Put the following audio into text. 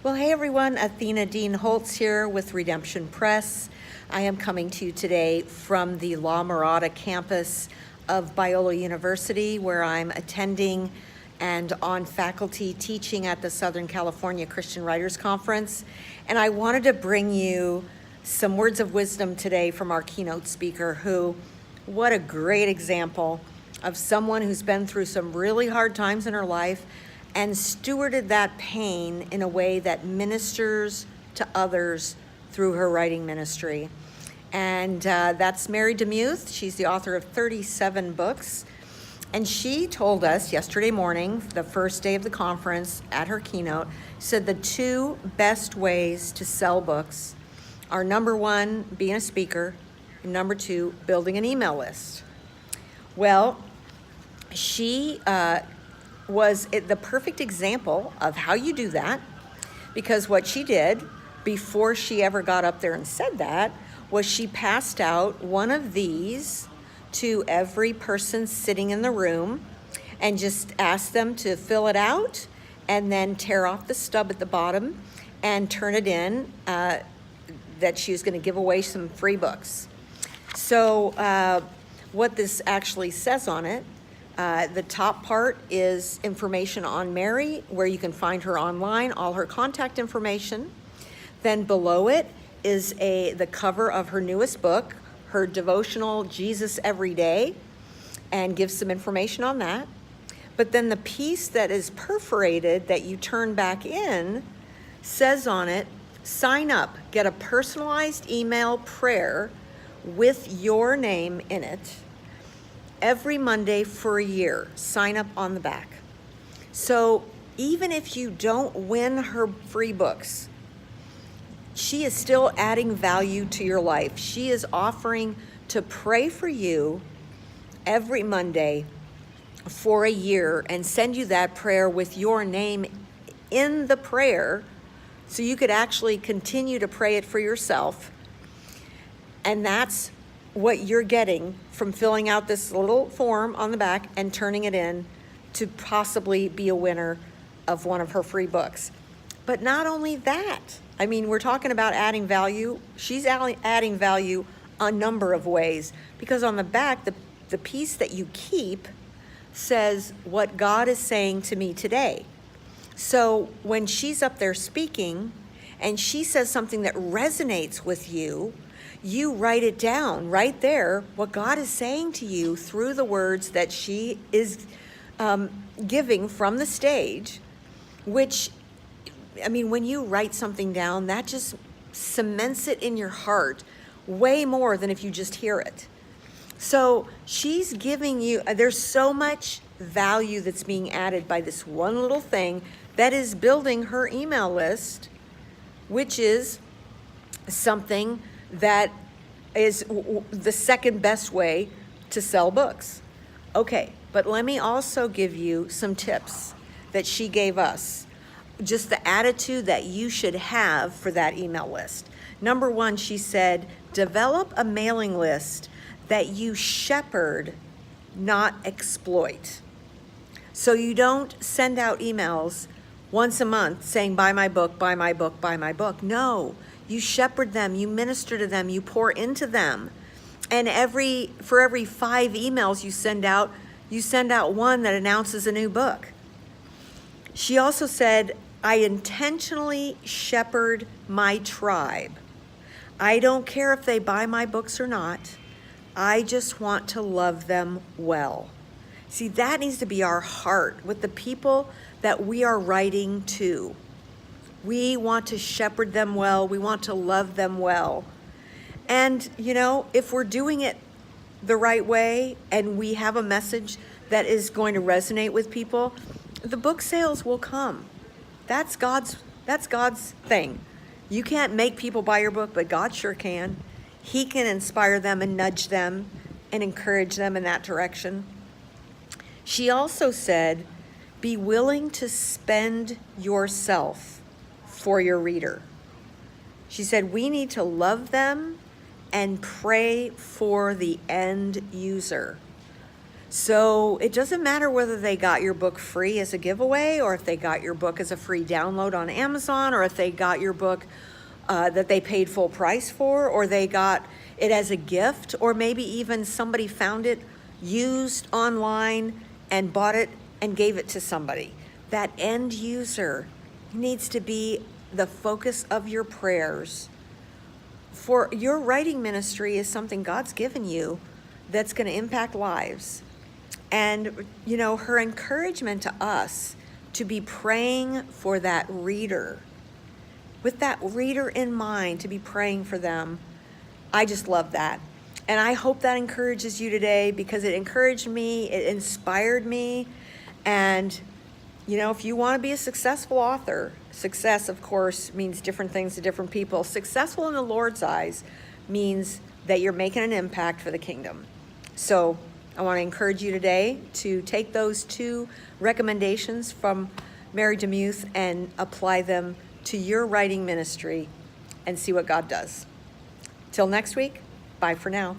Well, hey everyone, Athena Dean Holtz here with Redemption Press. I am coming to you today from the La Mirada campus of Biola University, where I'm attending and on faculty teaching at the Southern California Christian Writers Conference. And I wanted to bring you some words of wisdom today from our keynote speaker, who, what a great example of someone who's been through some really hard times in her life and stewarded that pain in a way that ministers to others through her writing ministry. And that's Mary DeMuth. She's the author of 37 books. And she told us yesterday morning, the first day of the conference, at her keynote, said the two best ways to sell books are, number one, being a speaker, and number two, building an email list. Well, she was the perfect example of how you do that, because what she did before she ever got up there and said that was she passed out one of these to every person sitting in the room and just asked them to fill it out and then tear off the stub at the bottom and turn it in, that she was going to give away some free books. So what this actually says on it, the top part is information on Mary, where you can find her online, all her contact information. Then below it is the cover of her newest book, her devotional Jesus Every Day, and gives some information on that. But then the piece that is perforated that you turn back in says on it, sign up, get a personalized email prayer with your name in it every Monday for a year. Sign up on the back. So even if you don't win her free books, she is still adding value to your life. She is offering to pray for you every Monday for a year and send you that prayer with your name in the prayer, so you could actually continue to pray it for yourself. And that's what you're getting from filling out this little form on the back and turning it in to possibly be a winner of one of her free books. But not only that, I mean, we're talking about adding value. She's adding value a number of ways, because on the back, the piece that you keep says what God is saying to me today. So when she's up there speaking and she says something that resonates with you, you write it down right there, what God is saying to you through the words that she is giving from the stage, which, I mean, when you write something down, that just cements it in your heart way more than if you just hear it. So she's giving you, there's so much value that's being added by this one little thing that is building her email list, which is something that is the second best way to sell books. Okay, but let me also give you some tips that she gave us, just the attitude that you should have for that email list. Number one, she said, develop a mailing list that you shepherd, not exploit. So you don't send out emails once a month saying, buy my book, buy my book, buy my book. No, you shepherd them, you minister to them, you pour into them. And for every 5 emails you send out one that announces a new book. She also said, I intentionally shepherd my tribe. I don't care if they buy my books or not. I just want to love them well. See, that needs to be our heart with the people that we are writing to. We want to shepherd them well. We want to love them well. And, you know, if we're doing it the right way and we have a message that is going to resonate with people, the book sales will come. That's God's thing. You can't make people buy your book, but God sure can. He can inspire them and nudge them and encourage them in that direction. She also said, be willing to spend yourself for your reader. She said, we need to love them and pray for the end user. So it doesn't matter whether they got your book free as a giveaway, or if they got your book as a free download on Amazon, or if they got your book that they paid full price for, or they got it as a gift, or maybe even somebody found it used online and bought it and gave it to somebody. That end user needs to be the focus of your prayers. For your writing ministry is something God's given you that's going to impact lives. And, you know, her encouragement to us to be praying for that reader, with that reader in mind, to be praying for them, I just love that. And I hope that encourages you today, because it encouraged me, it inspired me. And, you know, if you want to be a successful author, success, of course, means different things to different people. Successful in the Lord's eyes means that you're making an impact for the kingdom. So I want to encourage you today to take those 2 recommendations from Mary DeMuth and apply them to your writing ministry and see what God does. Till next week, bye for now.